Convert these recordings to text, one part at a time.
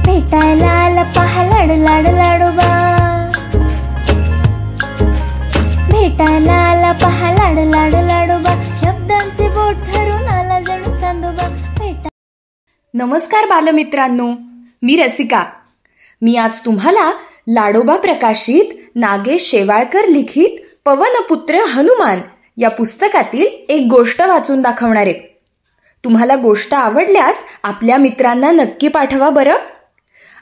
भेटायला आला पहा लाडू लाडू लाडोबा, भेटायला आला पहा लाडू लाडू लाडोबा, शब्दांचे बोट धरून आला जणू चांदोबा. नमस्कार बालमित्रांनो, मी रसिका. मी आज तुम्हाला लाडोबा प्रकाशित नागेश शेवाळकर लिखित पवनपुत्र हनुमान या पुस्तकातील एक गोष्ट वाचून दाखवणार आहे. तुम्हाला गोष्ट आवडल्यास आपल्या मित्रांना नक्की पाठवा बरं.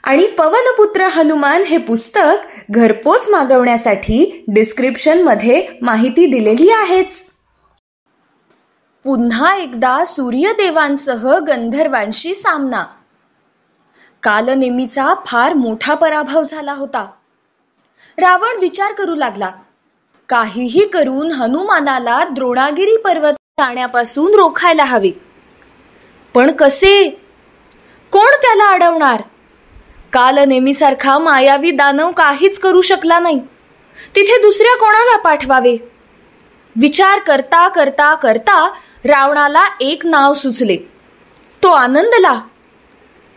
आणि पवनपुत्र हनुमान हे पुस्तक घरपोच मागवण्यासाठी डिस्क्रिप्शनमध्ये माहिती दिलेली आहेच. पुन्हा एकदा सूर्यदेवांसह गंधर्वांशी सामना. कालनेमीचा फार मोठा पराभव झाला होता. रावण विचार करू लागला, काहीही करून हनुमानाला द्रोणागिरी पर्वत जाण्यापासून रोखायला हवे. पण कसे? कोण त्याला अडवणार? कालनेमीसारखा मायावी दानव काहीच करू शकला नाही. तिथे दुसऱ्या कोणाला पाठवावे? विचार करता करता करता रावणाला एक नाव सुचले. तो आनंदला.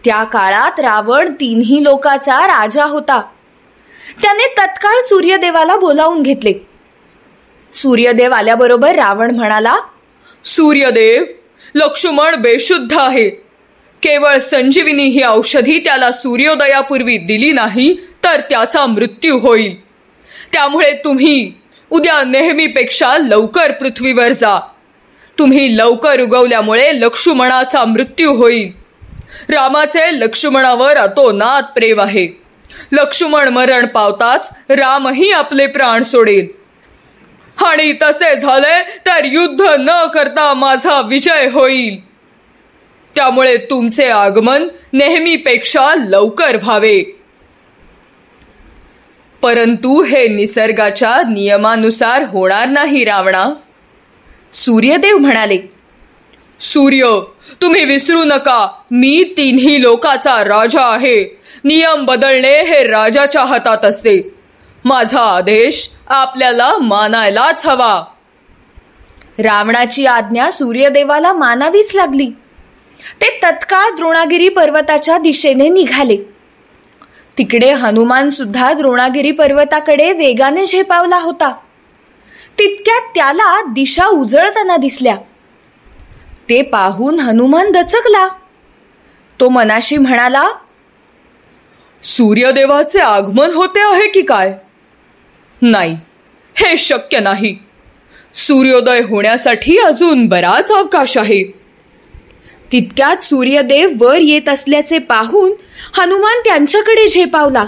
त्या काळात रावण 3ही लोकाचा राजा होता. त्याने तत्काळ सूर्यदेवाला बोलावून घेतले. सूर्यदेव आल्याबरोबर रावण म्हणाला, सूर्यदेव, लक्ष्मण बेशुद्ध आहे. केवळ संजीवनी ही औषधी त्याला सूर्योदयापूर्वी दिली नाही तर त्याचा मृत्यू होईल. त्यामुळे तुम्ही उद्या नेहमीपेक्षा लवकर पृथ्वीवर जा. तुम्ही लवकर उगवल्यामुळे लक्ष्मणाचा मृत्यू होईल. रामाचे लक्ष्मणावर अतोनात प्रेम आहे. लक्ष्मण मरण पावताच रामही आपले प्राण सोडेल. आणि तसे झाले तर युद्ध न करता माझा विजय होईल. त्यामुळे तुमचे आगमन नेहमीपेक्षा लवकर व्हावे. परंतु हे निसर्गाच्या नियमानुसार होणार नाही रावणा. सूर्यदेव म्हणाले, सूर्य, तुम्ही विसरू नका, मी 3ही लोकाचा राजा आहे. नियम बदलणे हे राजाच्या हातात असते. माझा आदेश आपल्याला मानायलाच हवा. रावणाची आज्ञा सूर्यदेवाला मानावीच लागली. ते तत्काळ द्रोणागिरी पर्वताच्या दिशेने निघाले. तिकडे हनुमान सुद्धा द्रोणागिरी पर्वताकडे वेगाने झेपावला होता. तितक्यात त्याला दिशा उजळताना दिसल्या. ते पाहून हनुमान दचकला. तो मनाशी म्हणाला, सूर्यदेवाचे आगमन होते आहे की काय? नाही, हे शक्य नाही. सूर्योदय होण्यासाठी अजून बराच अवकाश आहे. तितक्यात सूर्यदेव वर येत असल्याचे पाहून हनुमान त्यांच्याकडे झेपावला.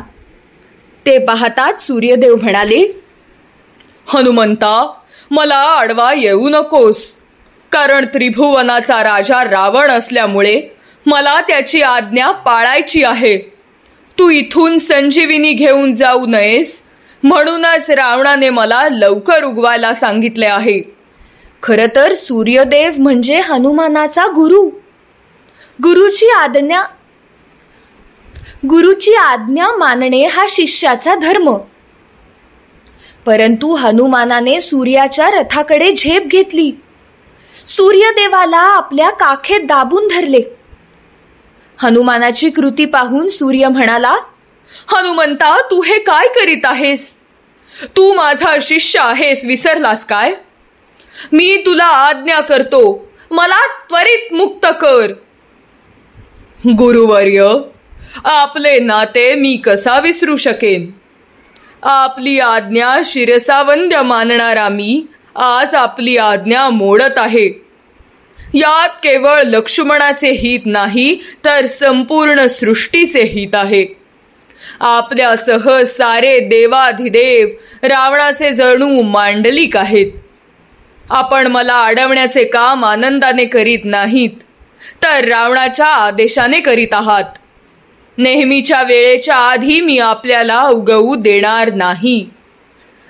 ते पाहताच सूर्यदेव म्हणाले, हनुमंता, मला अडवा येऊ नकोस. कारण त्रिभुवनाचा राजा रावण असल्यामुळे मला त्याची आज्ञा पाळायची आहे. तू इथून संजीविनी घेऊन जाऊ नयेस म्हणूनच रावणाने मला लवकर उगवायला सांगितले आहे. खरं तर सूर्यदेव म्हणजे हनुमानाचा गुरु. गुरुची आज्ञा मानणे हा शिष्याचा धर्म. परंतु हनुमानाने सूर्याच्या रथाकडे झेप घेतली. सूर्यदेवाला आपल्या काखेत दाबून धरले. हनुमानाची कृती पाहून सूर्य म्हणाला, हनुमंता, तू हे काय करीत आहेस? तू माझा शिष्य आहेस, विसरलास काय? मी तुला आज्ञा करतो, मला त्वरित मुक्त कर. गुरुवर्य, आपले नाते मी कसा विसरू शकेन? आपली आज्ञा शिरसावंद्य मानणारा मी आज आपली आज्ञा मोडत आहे. यात केवळ लक्ष्मणाचे हित नाही तर संपूर्ण सृष्टीचे हित आहे. आपल्यासह सारे देवाधिदेव रावणाचे जणू मांडलिक आहेत. आपण मला अडवण्याचे काम आनंदाने करीत नाहीत तर रावणाच्या आदेशाने करीत आहात. नेहमीच्या वेळेच्या आधी मी आपल्याला उगवू देणार नाही.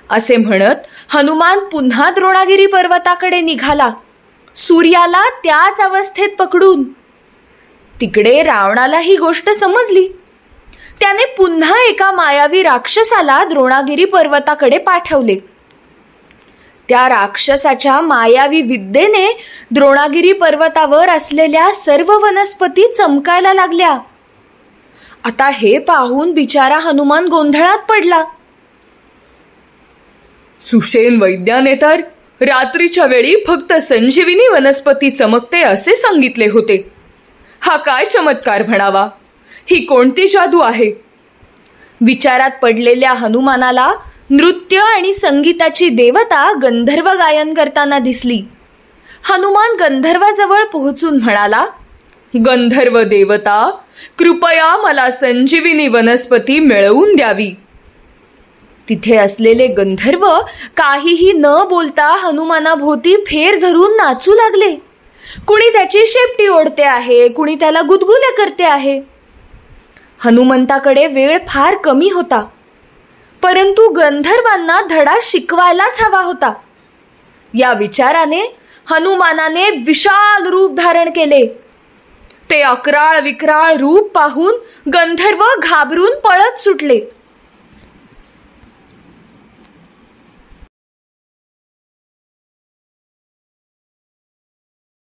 असे म्हणत हनुमान पुन्हा द्रोणागिरी पर्वताकडे निघाला, सूर्याला त्याच अवस्थेत पकडून. तिकडे रावणाला ही गोष्ट समजली. त्याने पुन्हा एका मायावी राक्षसाला द्रोणागिरी पर्वताकडे पाठवले. त्या राक्षसाच्या मायावी विद्येने द्रोणागिरी पर्वतावर असलेल्या सर्व वनस्पती चमकायला लागल्या. आता हे पाहून बिचारा हनुमान गोंधळात पडला. सुषेण वैद्याने तर रात्रीच्या वेळी फक्त संजीविनी वनस्पती चमकते असे सांगितले होते. हा काय चमत्कार म्हणावा? ही कोणती जादू आहे? विचारात पडलेल्या हनुमानाला नृत्य आणि संगीताची देवता गंधर्व गायन करताना दिसली. हनुमान गंधर्वाजवळ पोहोचून म्हणाला, गंधर्व देवता, कृपया मला संजीविनी वनस्पती मिळवून द्यावी. तिथे असलेले गंधर्व काहीही न बोलता हनुमानाभोवती फेर धरून नाचू लागले. कुणी त्याची शेपटी ओढते आहे, कुणी त्याला गुदगुल्या करते आहे. हनुमंताकडे वेळ फार कमी होता, परंतु गंधर्वांना धडा शिकवायलाच हवा होता. या विचाराने हनुमानाने विशाल रूप धारण केले. ते अकराळ विक्राळ रूप पाहून गंधर्व घाबरून पळत सुटले.